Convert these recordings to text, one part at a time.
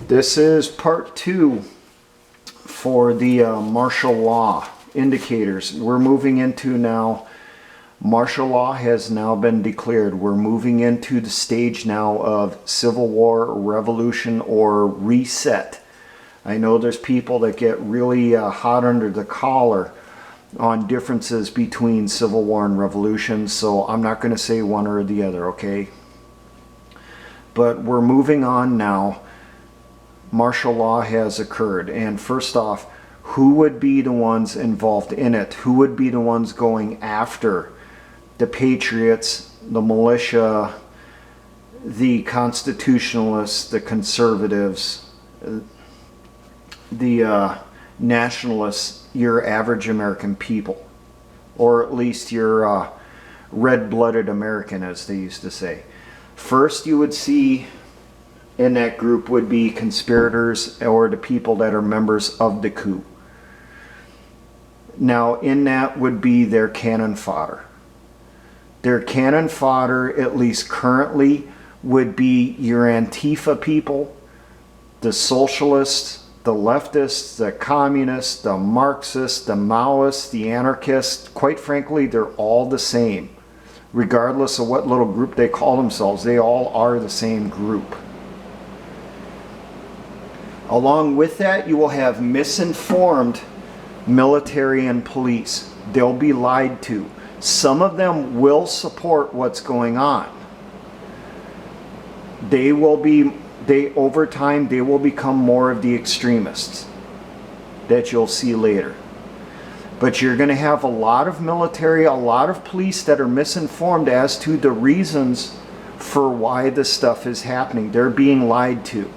This is part 2 for the martial law indicators. We're moving into now, martial law has now been declared. We're moving into the stage now of civil war, revolution, or reset. I know there's people that get really hot under the collar on differences between civil war and revolution, so I'm not going to say one or the other, okay? But we're moving on now. Martial law has occurred, and first off, who would be the ones involved in it? Who would be the ones going after the patriots, the militia, the constitutionalists, the conservatives, the nationalists, your average American people, or at least your red-blooded American, as they used to say? First, you would see in that group would be conspirators or the people that are members of the coup. Now, in that would be their cannon fodder. Their cannon fodder, at least currently, would be your Antifa people, the socialists, the leftists, the communists, the Marxists, the Maoists, the anarchists. Quite frankly, they're all the same. Regardless of what little group they call themselves, they all are the same group. Along with that, you will have misinformed military and police. They'll be lied to. Some of them will support what's going on. Over time, they will become more of the extremists that you'll see later. But you're going to have a lot of military, a lot of police that are misinformed as to the reasons for why this stuff is happening. They're being lied to.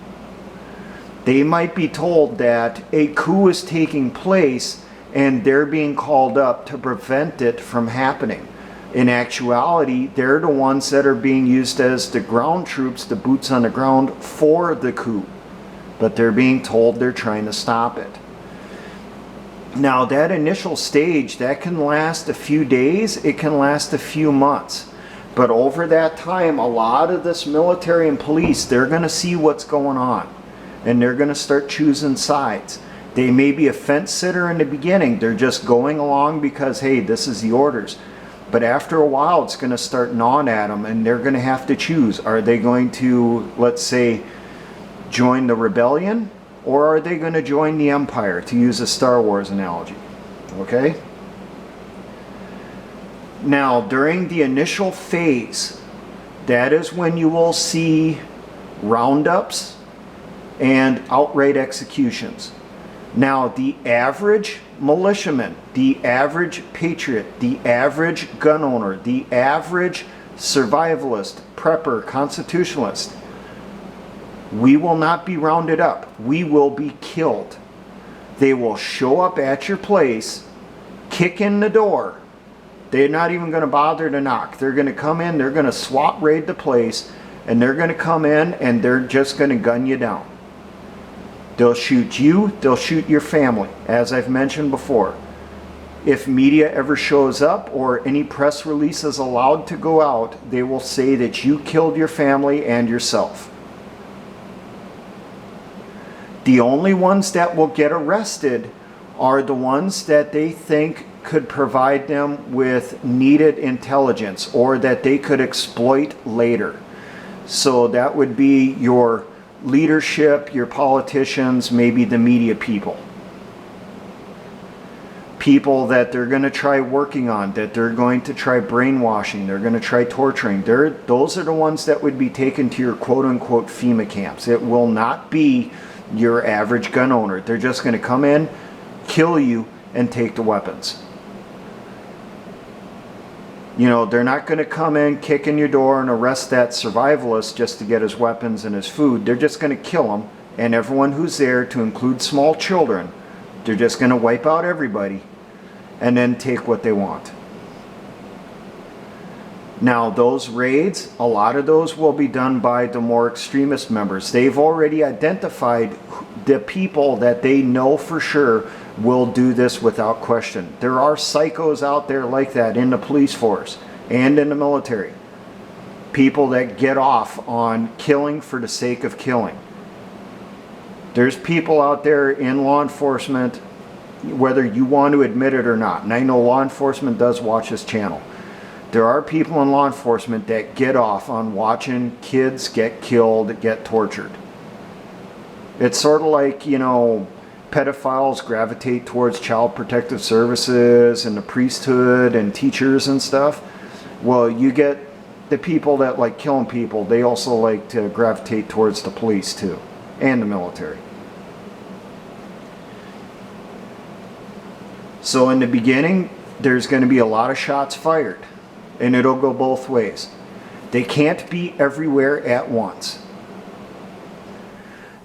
They might be told that a coup is taking place and they're being called up to prevent it from happening. In actuality, they're the ones that are being used as the ground troops, the boots on the ground for the coup. But they're being told they're trying to stop it. Now, that initial stage, that can last a few days, it can last a few months. But over that time, a lot of this military and police, they're going to see what's going on. And they're going to start choosing sides. They may be a fence sitter in the beginning. They're just going along because, hey, this is the orders. But after a while, it's going to start gnawing at them, and they're going to have to choose. Are they going to, let's say, join the rebellion? Or are they going to join the Empire, to use a Star Wars analogy? Okay? Now, during the initial phase, that is when you will see roundups and outright executions. Now, the average militiaman, the average patriot, the average gun owner, the average survivalist, prepper, constitutionalist, we will not be rounded up. We will be killed. They will show up at your place, kick in the door. They're not even going to bother to knock. They're going to come in, they're going to SWAT raid the place, and they're going to come in and they're just going to gun you down. They'll shoot you, they'll shoot your family, as I've mentioned before. If media ever shows up or any press release is allowed to go out, they will say that you killed your family and yourself. The only ones that will get arrested are the ones that they think could provide them with needed intelligence or that they could exploit later. So that would be your leadership, your politicians, maybe the media people. People that they're going to try working on, that they're going to try brainwashing, they're going to try torturing. Those are the ones that would be taken to your quote-unquote FEMA camps. It will not be your average gun owner. They're just going to come in, kill you, and take the weapons. You know, they're not going to come in, kick in your door, and arrest that survivalist just to get his weapons and his food. They're just going to kill him, and everyone who's there, to include small children, they're just going to wipe out everybody and then take what they want. Now, those raids, a lot of those will be done by the more extremist members. They've already identified the people that they know for sure will do this without question. There are psychos out there like that in the police force and in the military. People that get off on killing for the sake of killing. There's people out there in law enforcement, whether you want to admit it or not, and I know law enforcement does watch this channel. There are people in law enforcement that get off on watching kids get killed, get tortured. It's sort of like, you know, pedophiles gravitate towards child protective services and the priesthood and teachers and stuff. Well, you get the people that like killing people, they also like to gravitate towards the police too, and the military. So in the beginning, there's going to be a lot of shots fired, and it'll go both ways. They can't be everywhere at once.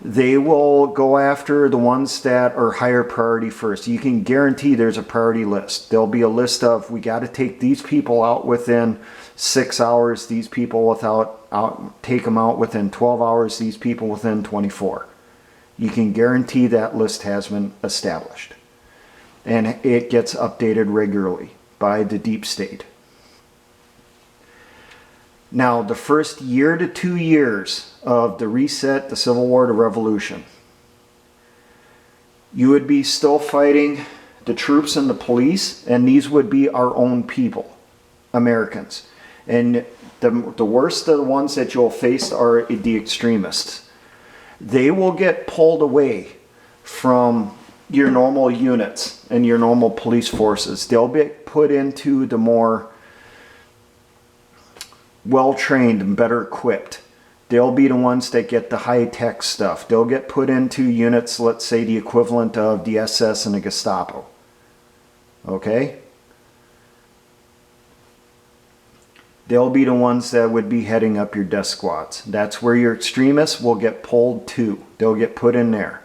They will go after the ones that are higher priority first. You can guarantee there's a priority list. There'll be a list of, we got to take these people out within 6 hours, these people take them out within 12 hours, these people within 24. You can guarantee that list has been established. And it gets updated regularly by the deep state. Now, the first year to 2 years of the reset, the Civil War, the Revolution, you would be still fighting the troops and the police, and these would be our own people, Americans. And the worst of the ones that you'll face are the extremists. They will get pulled away from your normal units and your normal police forces. They'll be put into the more well-trained and better equipped. They'll be the ones that get the high-tech stuff. They'll get put into units, let's say the equivalent of the SS and the Gestapo. Okay? They'll be the ones that would be heading up your death squads. That's where your extremists will get pulled to. They'll get put in there.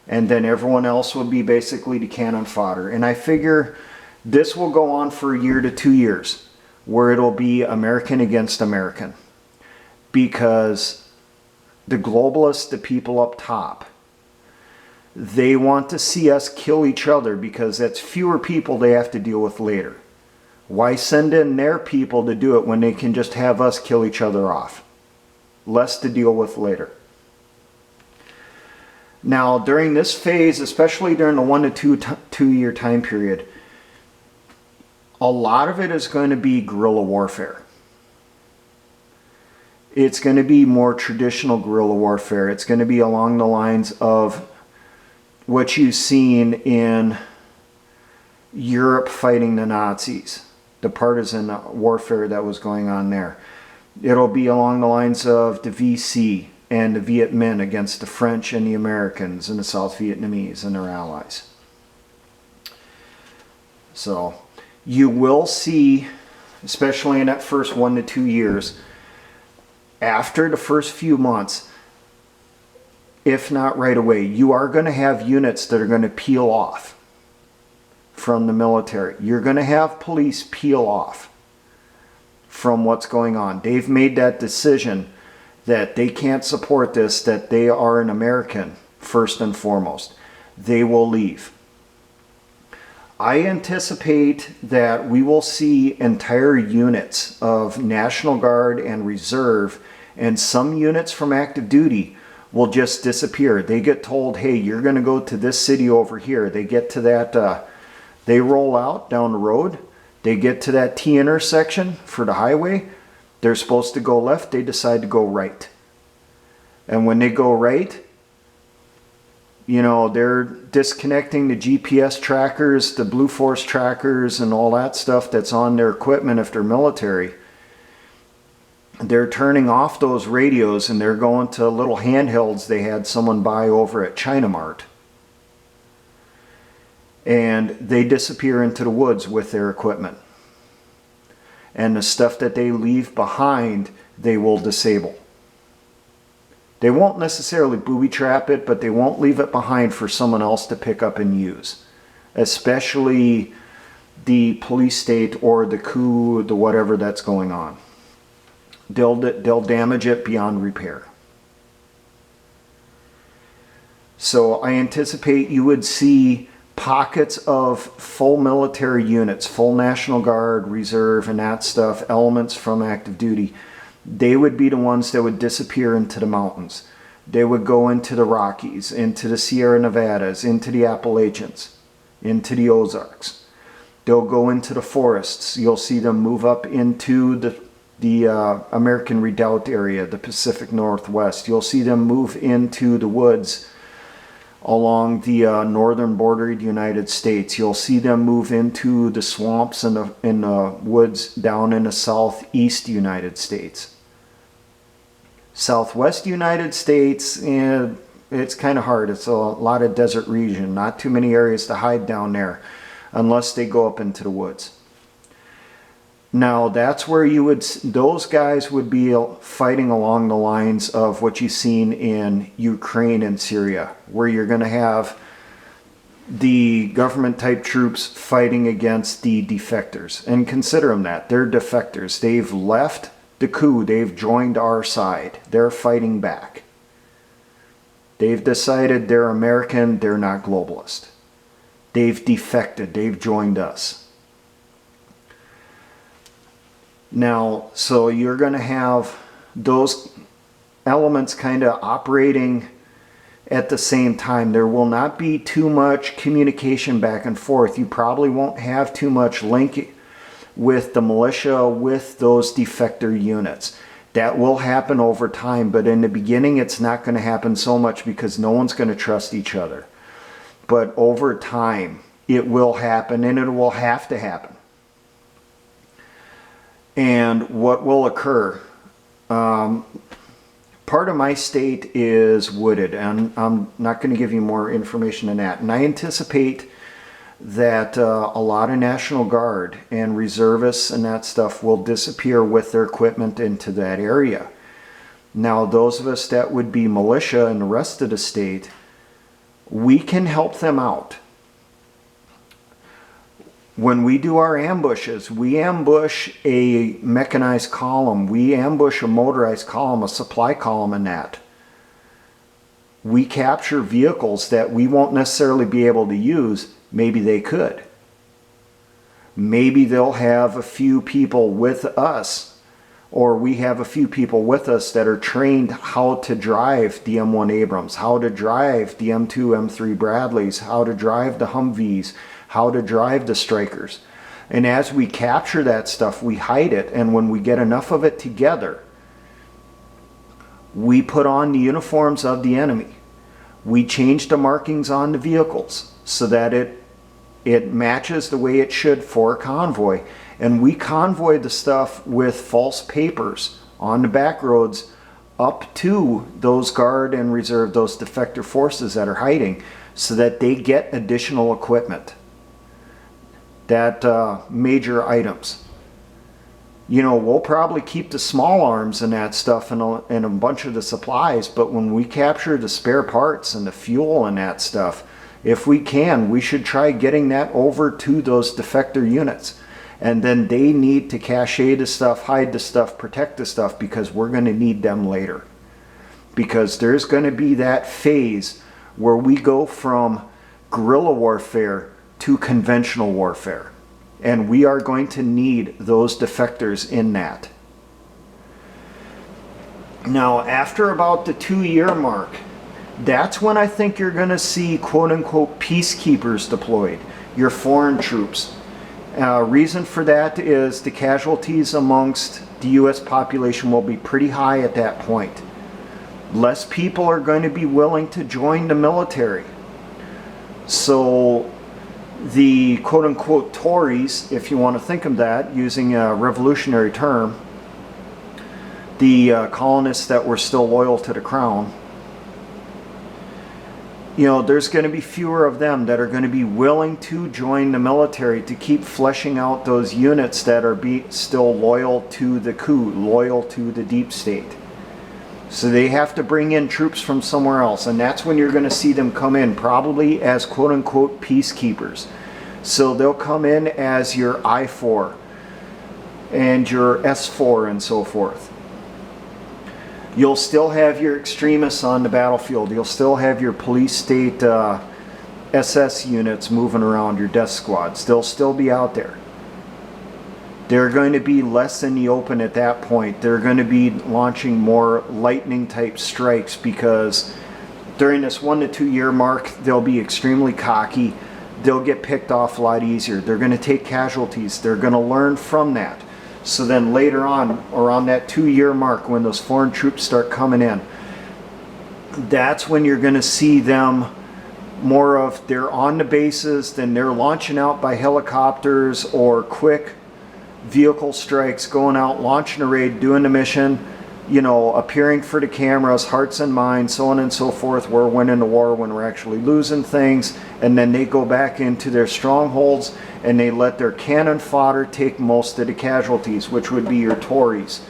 And then everyone else will be basically the cannon fodder. And I figure this will go on for a year to 2 years, where it'll be American against American. Because the globalists, the people up top, they want to see us kill each other because that's fewer people they have to deal with later. Why send in their people to do it when they can just have us kill each other off? Less to deal with later. Now, during this phase, especially during the 1 to 2 year time period, a lot of it is going to be guerrilla warfare. It's going to be more traditional guerrilla warfare. It's going to be along the lines of what you've seen in Europe fighting the Nazis, the partisan warfare that was going on there. It'll be along the lines of the VC and the Viet Minh against the French and the Americans and the South Vietnamese and their allies. So you will see, especially in that first 1 to 2 years, after the first few months, if not right away, you are going to have units that are going to peel off from the military. You're going to have police peel off from what's going on. They've made that decision that they can't support this, that they are an American first and foremost. They will leave. I anticipate that we will see entire units of National Guard and Reserve, and some units from active duty will just disappear. They get told, hey, you're going to go to this city over here. They get to that, they roll out down the road. They get to that T intersection for the highway. They're supposed to go left. They decide to go right. And when they go right, you know, they're disconnecting the GPS trackers, the Blue Force trackers, and all that stuff that's on their equipment if they're military. They're turning off those radios and they're going to little handhelds they had someone buy over at China Mart. And they disappear into the woods with their equipment. And the stuff that they leave behind, they will disable. They won't necessarily booby trap it, but they won't leave it behind for someone else to pick up and use. Especially the police state or the coup, the whatever that's going on. They'll damage it beyond repair. So I anticipate you would see pockets of full military units, full National Guard, Reserve, and that stuff, elements from active duty. They would be the ones that would disappear into the mountains. They would go into the Rockies, into the Sierra Nevadas, into the Appalachians, into the Ozarks. They'll go into the forests. You'll see them move up into the American Redoubt area, the Pacific Northwest. You'll see them move into the woods along the northern border of the United States. You'll see them move into the swamps and the woods down in the southeast United States. Southwest United States, it's kind of hard. It's a lot of desert region. Not too many areas to hide down there unless they go up into the woods. Now that's where those guys would be fighting along the lines of what you've seen in Ukraine and Syria, where you're going to have the government type troops fighting against the defectors. And consider them that. They're defectors. They've left the coup. They've joined our side. They're fighting back. They've decided they're American. They're not globalist. They've defected. They've joined us. Now, so you're going to have those elements kind of operating at the same time. There will not be too much communication back and forth. You probably won't have too much link with the militia, with those defector units. That will happen over time, but in the beginning it's not going to happen so much because no one's going to trust each other. But over time it will happen, and it will have to happen. And what will occur, part of my state is wooded, and I'm not going to give you more information than that. And I anticipate that a lot of National Guard and reservists and that stuff will disappear with their equipment into that area. Now, those of us that would be militia and the rest of the state, we can help them out. When we do our ambushes, we ambush a mechanized column, we ambush a motorized column, a supply column in that. We capture vehicles that we won't necessarily be able to use. Maybe they could. Maybe they'll have a few people with us, or we have a few people with us that are trained how to drive the M1 Abrams, how to drive the M2, M3 Bradleys, how to drive the Humvees, how to drive the Strikers. And as we capture that stuff, we hide it, and when we get enough of it together, we put on the uniforms of the enemy. We change the markings on the vehicles so that it matches the way it should for a convoy. And we convoy the stuff with false papers on the back roads up to those guard and reserve, those defector forces that are hiding, so that they get additional equipment. That major items. You know, we'll probably keep the small arms and that stuff and a bunch of the supplies, but when we capture the spare parts and the fuel and that stuff, if we can, we should try getting that over to those defector units. And then they need to cache the stuff, hide the stuff, protect the stuff, because we're going to need them later. Because there's going to be that phase where we go from guerrilla warfare to conventional warfare. And we are going to need those defectors in that. Now, after about the 2-year mark, that's when I think you're going to see quote-unquote peacekeepers deployed, your foreign troops. Reason for that is the casualties amongst the U.S. population will be pretty high at that point. Less people are going to be willing to join the military. So the quote-unquote Tories, if you want to think of that, using a revolutionary term, the colonists that were still loyal to the crown, you know, there's going to be fewer of them that are going to be willing to join the military to keep fleshing out those units that are still loyal to the coup, loyal to the deep state. So they have to bring in troops from somewhere else, and that's when you're going to see them come in, probably as quote-unquote peacekeepers. So they'll come in as your I-4 and your S-4 and so forth. You'll still have your extremists on the battlefield. You'll still have your police state SS units moving around, your death squads. They'll still be out there. They're going to be less in the open at that point. They're going to be launching more lightning type strikes, because during this 1 to 2 year mark, they'll be extremely cocky. They'll get picked off a lot easier. They're going to take casualties. They're going to learn from that. So then later on, around that 2 year mark, when those foreign troops start coming in, that's when you're going to see them more of, they're on the bases, then they're launching out by helicopters or quick vehicle strikes, going out, launching a raid, doing the mission, you know, appearing for the cameras, hearts and minds, so on and so forth. We're winning the war when we're actually losing things. And then they go back into their strongholds and they let their cannon fodder take most of the casualties, which would be your Tories.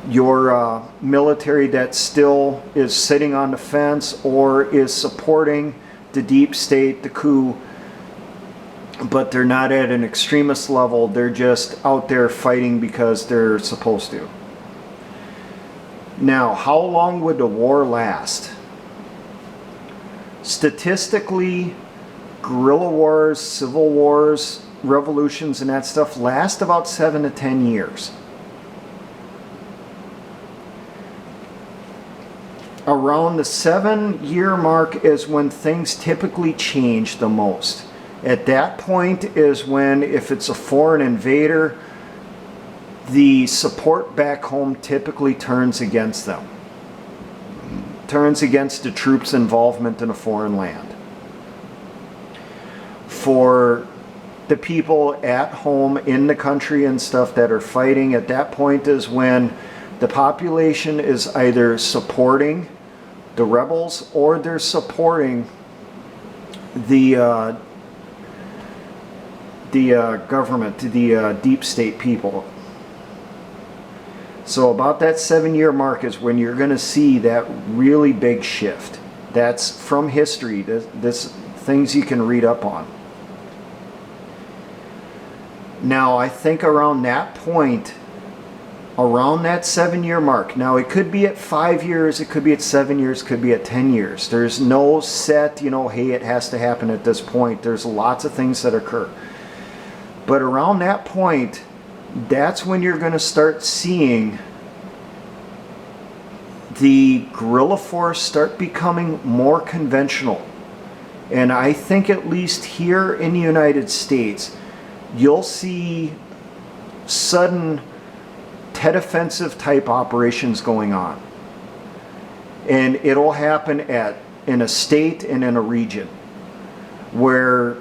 Your military that still is sitting on the fence or is supporting the deep state, the coup, but they're not at an extremist level. They're just out there fighting because they're supposed to. Now, how long would the war last? Statistically, guerrilla wars, civil wars, revolutions, and that stuff last about 7 to 10 years. Around the 7 year mark is when things typically change the most. At that point is when, if it's a foreign invader, the support back home typically turns against them. Turns against the troops' involvement in a foreign land. For the people at home in the country and stuff that are fighting, at that point is when the population is either supporting the rebels or they're supporting the government, the deep state people. So about that 7 year mark is when you're going to see that really big shift. That's from history. This things you can read up on. Now, I think around that point, around that 7 year mark, now it could be at 5 years, it could be at 7 years, it could be at 10 years. There's no set, you know, hey, it has to happen at this point. There's lots of things that occur. But around that point, that's when you're going to start seeing the guerrilla force start becoming more conventional. And I think at least here in the United States, you'll see sudden Tet Offensive type operations going on. And it'll happen in a state and in a region where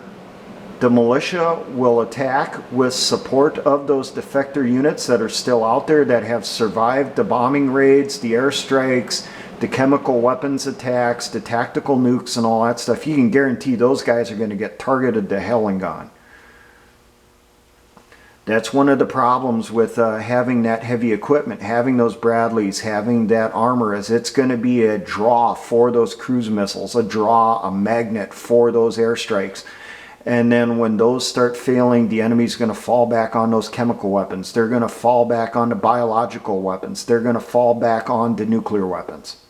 the militia will attack with support of those defector units that are still out there, that have survived the bombing raids, the airstrikes, the chemical weapons attacks, the tactical nukes and all that stuff. You can guarantee those guys are going to get targeted to hell and gone. That's one of the problems with having that heavy equipment, having those Bradleys, having that armor, is it's going to be a draw for those cruise missiles, a draw, a magnet for those airstrikes. And then when those start failing, the enemy's going to fall back on those chemical weapons. They're going to fall back on the biological weapons. They're going to fall back on the nuclear weapons.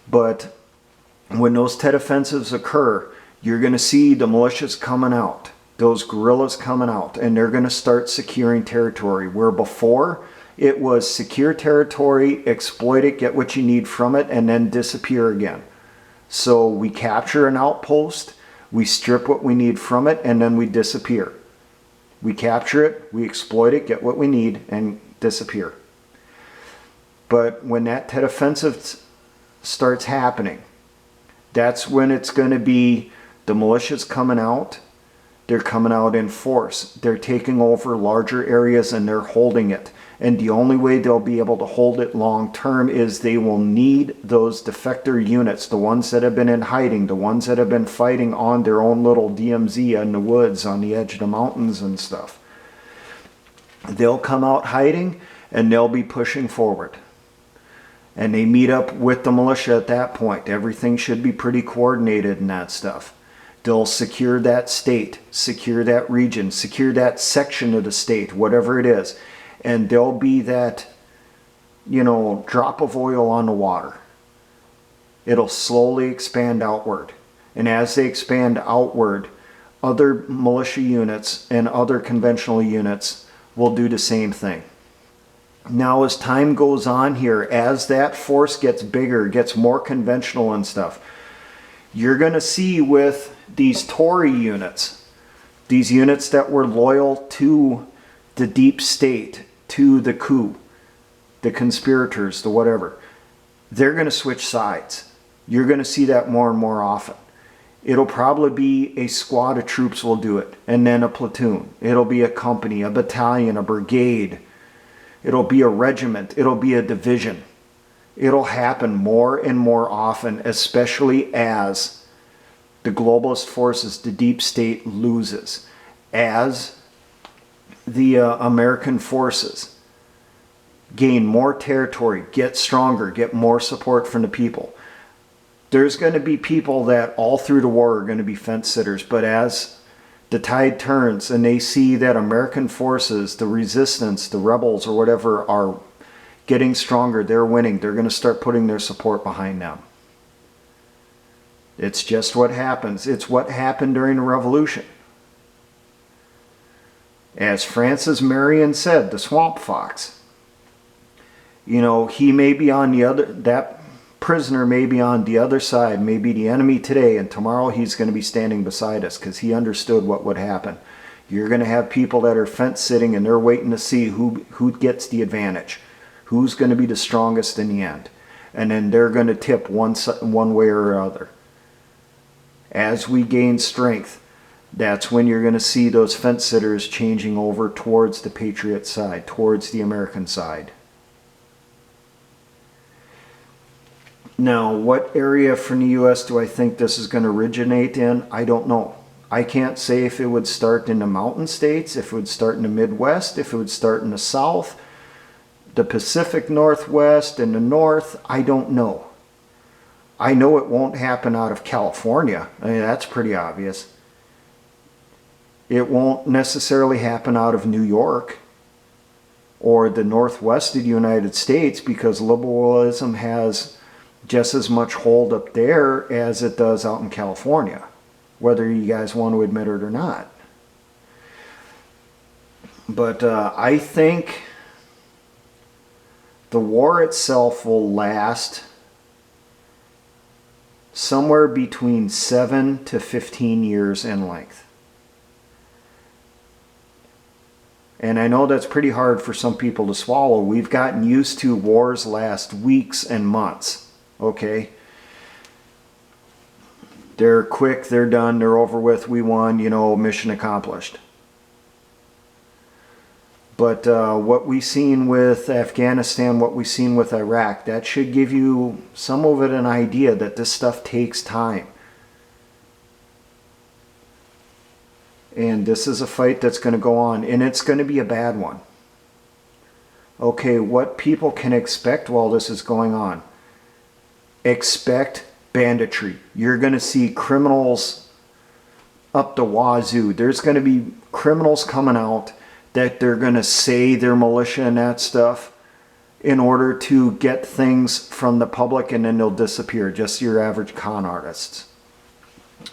But when those Tet Offensives occur, you're going to see the militias coming out, those guerrillas coming out, and they're going to start securing territory. Where before it was secure territory, exploit it, get what you need from it, and then disappear again. So we capture an outpost, we strip what we need from it, and then we disappear. We capture it, we exploit it, get what we need, and disappear. But when that Tet Offensive starts happening, that's when it's going to be the militias coming out. They're coming out in force. They're taking over larger areas and they're holding it. And the only way they'll be able to hold it long term is they will need those defector units, the ones that have been in hiding, the ones that have been fighting on their own little DMZ in the woods on the edge of the mountains and stuff. They'll come out hiding and they'll be pushing forward. And they meet up with the militia at that point. Everything should be pretty coordinated and that stuff. They'll secure that state, secure that region, secure that section of the state, whatever it is. And there'll be that, drop of oil on the water. It'll slowly expand outward. And as they expand outward, other militia units and other conventional units will do the same thing. Now, as time goes on here, as that force gets bigger, gets more conventional and stuff, you're going to see with these Tory units, these units that were loyal to the deep state, to the coup, the conspirators, the whatever, they're going to switch sides. You're going to see that more and more often. It'll probably be a squad of troops will do it, and then a platoon. It'll be a company, a battalion, a brigade. It'll be a regiment. It'll be a division. It'll happen more and more often, especially as the globalist forces, the deep state loses. As the American forces gain more territory, get stronger, get more support from the people. There's going to be people that all through the war are going to be fence sitters, but as the tide turns and they see that American forces, the resistance, the rebels or whatever are getting stronger, they're winning, they're going to start putting their support behind them. It's just what happens. It's what happened during the Revolution. As Francis Marion said, the swamp fox, you know, he may be on the other, that prisoner may be on the other side, may be the enemy today, and tomorrow he's going to be standing beside us because he understood what would happen. You're going to have people that are fence sitting and they're waiting to see who gets the advantage, who's going to be the strongest in the end, and then they're going to tip one way or other. As we gain strength, that's when you're going to see those fence sitters changing over towards the patriot side, towards the American side. Now, what area from the U.S. do I think this is going to originate in? I don't know. I can't say if it would start in the mountain states, if it would start in the Midwest, if it would start in the South, the Pacific Northwest, and the North. I don't know. I know it won't happen out of California. I mean, that's pretty obvious. It won't necessarily happen out of New York or the Northwest of the United States because liberalism has just as much hold up there as it does out in California, whether you guys want to admit it or not. But I think the war itself will last somewhere between 7 to 15 years in length. And I know that's pretty hard for some people to swallow. We've gotten used to wars last weeks and months. Okay, they're quick, they're done, they're over with, we won, you know, mission accomplished. But what we've seen with Afghanistan, what we've seen with Iraq, that should give you some of it an idea that this stuff takes time. And this is a fight that's going to go on, and it's going to be a bad one. Okay, what people can expect while this is going on? Expect banditry. You're going to see criminals up the wazoo. There's going to be criminals coming out that they're going to say they're militia and that stuff in order to get things from the public, and then they'll disappear. Just your average con artists.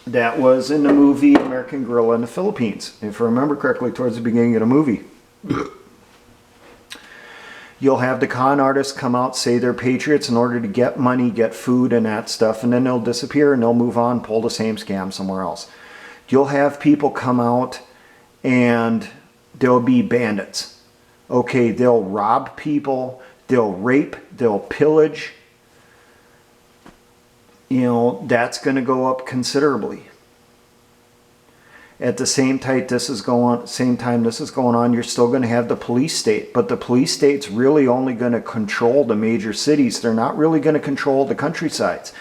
That was in the movie American Guerrilla in the Philippines. If I remember correctly, towards the beginning of the movie. You'll have the con artists come out, say they're patriots in order to get money, get food and that stuff, and then they'll disappear and they'll move on, pull the same scam somewhere else. You'll have people come out and they'll be bandits. Okay, they'll rob people, they'll rape, they'll pillage. You know, that's going to go up considerably. At the same time this is going on, you're still going to have the police state. But the police state's really only going to control the major cities. They're not really going to control the countrysides.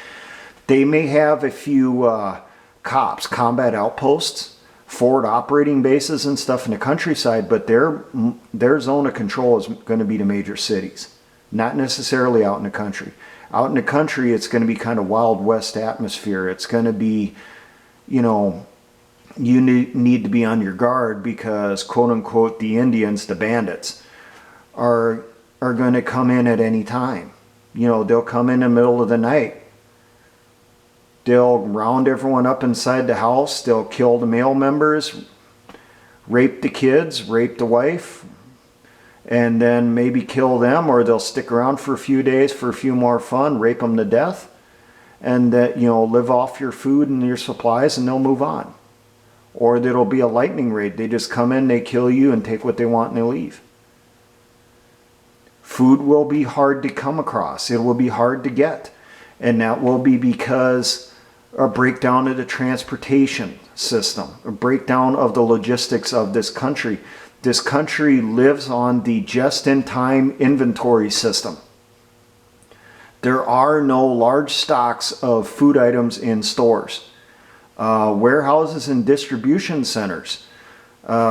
They may have a few cops, combat outposts, forward operating bases and stuff in the countryside, but their zone of control is going to be the major cities. Not necessarily out in the country. Out in the country, it's going to be kind of Wild West atmosphere. It's going to be, you know, you need to be on your guard because, quote unquote, the Indians, the bandits, are going to come in at any time. You know, they'll come in the middle of the night. They'll round everyone up inside the house. They'll kill the male members, rape the kids, rape the wife, and then maybe kill them, or they'll stick around for a few days for a few more fun, rape them to death, and that, you know, live off your food and your supplies, and they'll move on. Or there'll be a lightning raid. They just come in, they kill you, and take what they want, and they leave. Food will be hard to come across. It will be hard to get. And that will be because a breakdown of the transportation system, a breakdown of the logistics of this country. This country lives on the just-in-time inventory system. There are no large stocks of food items in stores. Warehouses and distribution centers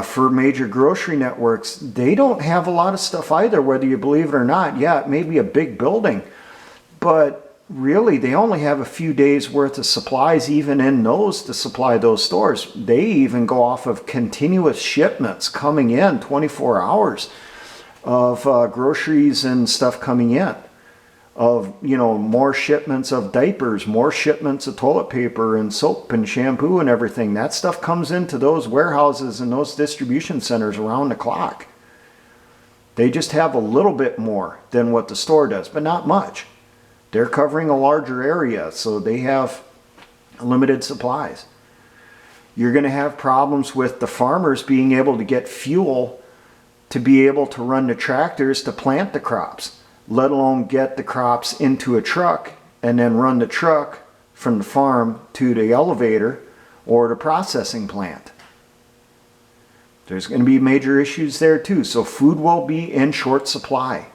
for major grocery networks, they don't have a lot of stuff either, whether you believe it or not. Yeah, it may be a big building, but really they only have a few days worth of supplies even in those to supply those stores. They even go off of continuous shipments coming in 24 hours of groceries and stuff coming in. Of, you know, more shipments of diapers, more shipments of toilet paper and soap and shampoo and everything. That stuff comes into those warehouses and those distribution centers around the clock. They just have a little bit more than what the store does, but not much. They're covering a larger area, so they have limited supplies. You're going to have problems with the farmers being able to get fuel to be able to run the tractors to plant the crops, let alone get the crops into a truck and then run the truck from the farm to the elevator or the processing plant. There's going to be major issues there too. So food will be in short supply.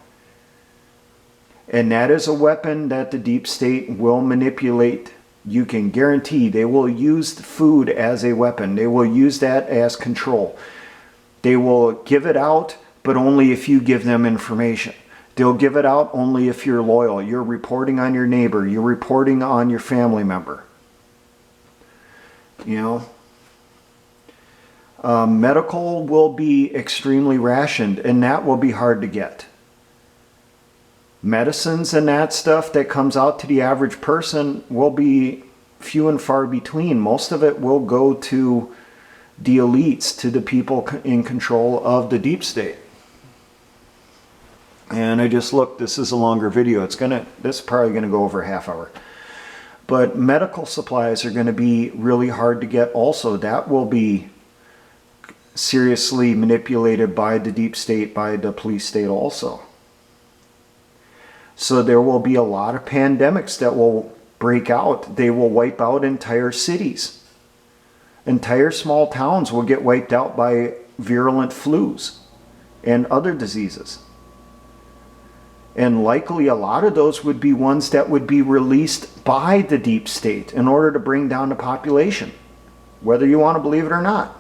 And that is a weapon that the deep state will manipulate. You can guarantee they will use the food as a weapon. They will use that as control. They will give it out, but only if you give them information. They'll give it out only if you're loyal. You're reporting on your neighbor. You're reporting on your family member. You know, medical will be extremely rationed, and that will be hard to get. Medicines and that stuff that comes out to the average person will be few and far between. Most of it will go to the elites, to the people in control of the deep state. And I just looked, this is a longer video. This is probably going to go over a half hour. But medical supplies are going to be really hard to get also. That will be seriously manipulated by the deep state, by the police state also. So there will be a lot of pandemics that will break out. They will wipe out entire cities. Entire small towns will get wiped out by virulent flus and other diseases. And likely a lot of those would be ones that would be released by the deep state in order to bring down the population, whether you want to believe it or not.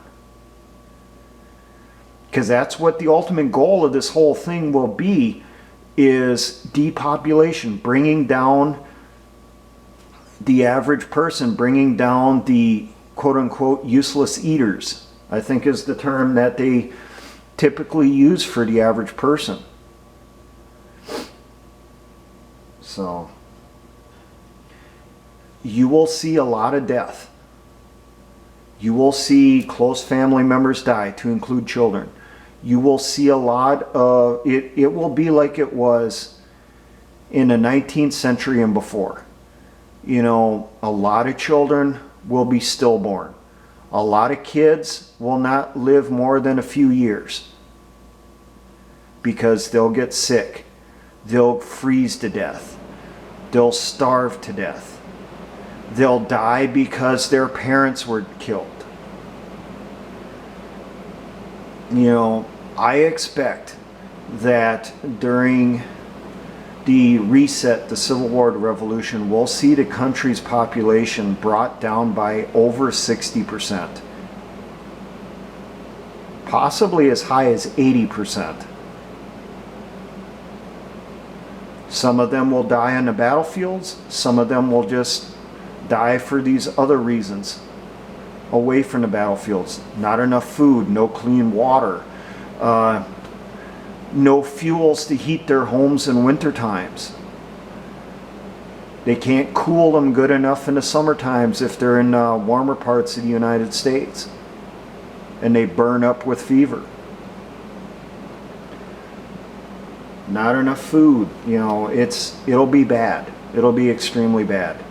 Because that's what the ultimate goal of this whole thing will be, is depopulation, bringing down the average person, bringing down the quote-unquote useless eaters, I think is the term that they typically use for the average person. So, you will see a lot of death. You will see close family members die, to include children. You will see a lot of, it will be like it was in the 19th century and before. You know, a lot of children will be stillborn. A lot of kids will not live more than a few years because they'll get sick. They'll freeze to death. They'll starve to death. They'll die because their parents were killed. You know, I expect that during the reset, the Civil War, the Revolution, we'll see the country's population brought down by over 60%. Possibly as high as 80%. Some of them will die on the battlefields. Some of them will just die for these other reasons. Away from the battlefields. Not enough food, no clean water, no fuels to heat their homes in winter times. They can't cool them good enough in the summer times if they're in warmer parts of the United States. And they burn up with fever. not enough food. You know, it'll be bad. It'll be extremely bad.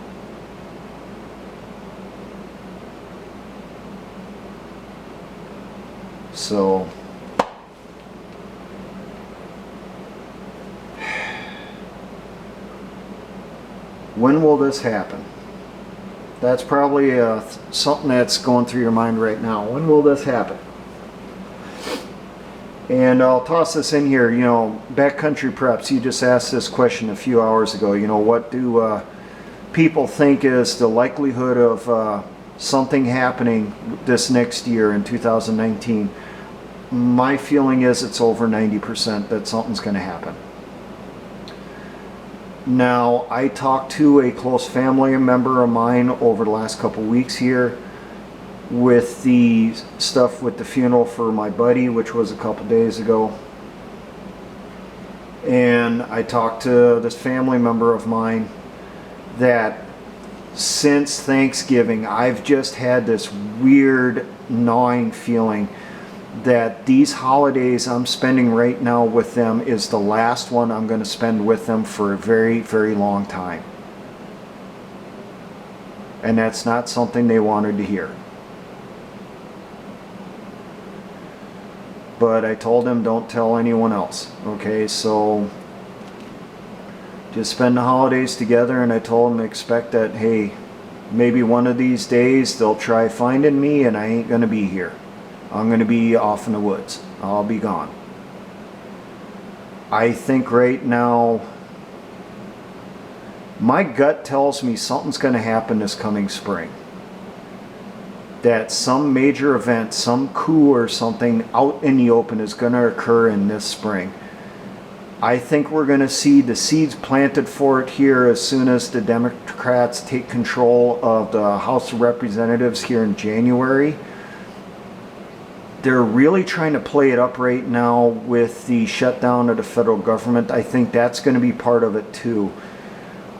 So when will this happen? That's probably something that's going through your mind right now. When will this happen? And I'll toss this in here, you know, Backcountry Preps, you just asked this question a few hours ago. You know, what do people think is the likelihood of something happening this next year in 2019? My feeling is it's over 90% that something's going to happen. Now, I talked to a close family member of mine over the last couple weeks here with the stuff with the funeral for my buddy, which was a couple days ago. And I talked to this family member of mine that since Thanksgiving, I've just had this weird gnawing feeling that these holidays I'm spending right now with them is the last one I'm going to spend with them for a very, very long time. And that's not something they wanted to hear. But I told them, don't tell anyone else. Okay, so just spend the holidays together, and I told them expect that, hey, maybe one of these days they'll try finding me and I ain't going to be here. I'm going to be off in the woods. I'll be gone. I think right now, my gut tells me something's going to happen this coming spring. That some major event, some coup or something out in the open is going to occur in this spring. I think we're going to see the seeds planted for it here as soon as the Democrats take control of the House of Representatives here in January. They're really trying to play it up right now with the shutdown of the federal government. I think that's going to be part of it too.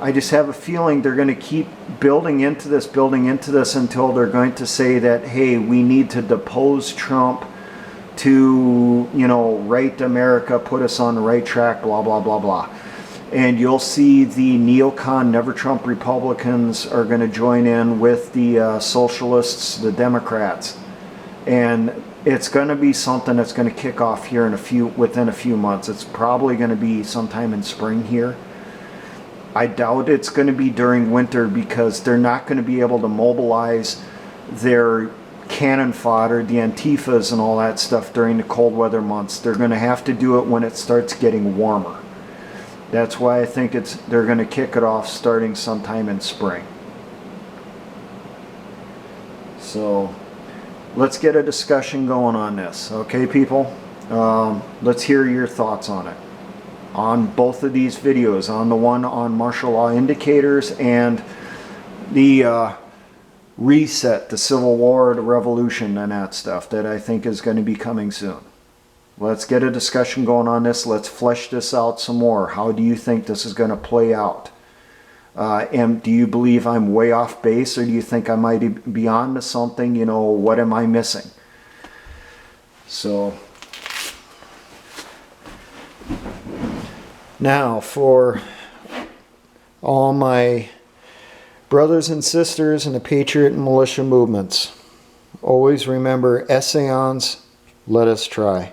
I just have a feeling they're going to keep building into this until they're going to say that, hey, we need to depose Trump to, you know, right America, put us on the right track, blah, blah, blah, blah. And you'll see the neocon, never Trump Republicans are going to join in with the socialists, the Democrats. And it's going to be something that's going to kick off here in within a few months. It's probably going to be sometime in spring here. I doubt it's going to be during winter because they're not going to be able to mobilize their cannon fodder, the Antifas and all that stuff during the cold weather months. They're going to have to do it when it starts getting warmer. That's why I think they're going to kick it off starting sometime in spring. So let's get a discussion going on this, okay, people? Let's hear your thoughts on it. On both of these videos, on the one on martial law indicators and the reset, the Civil War, the Revolution, and that stuff that I think is going to be coming soon. Let's get a discussion going on this. Let's flesh this out some more. How do you think this is going to play out? And do you believe I'm way off base, or do you think I might be on to something? You know, what am I missing? So now for all my brothers and sisters in the Patriot and militia movements, always remember, essayons, let us try.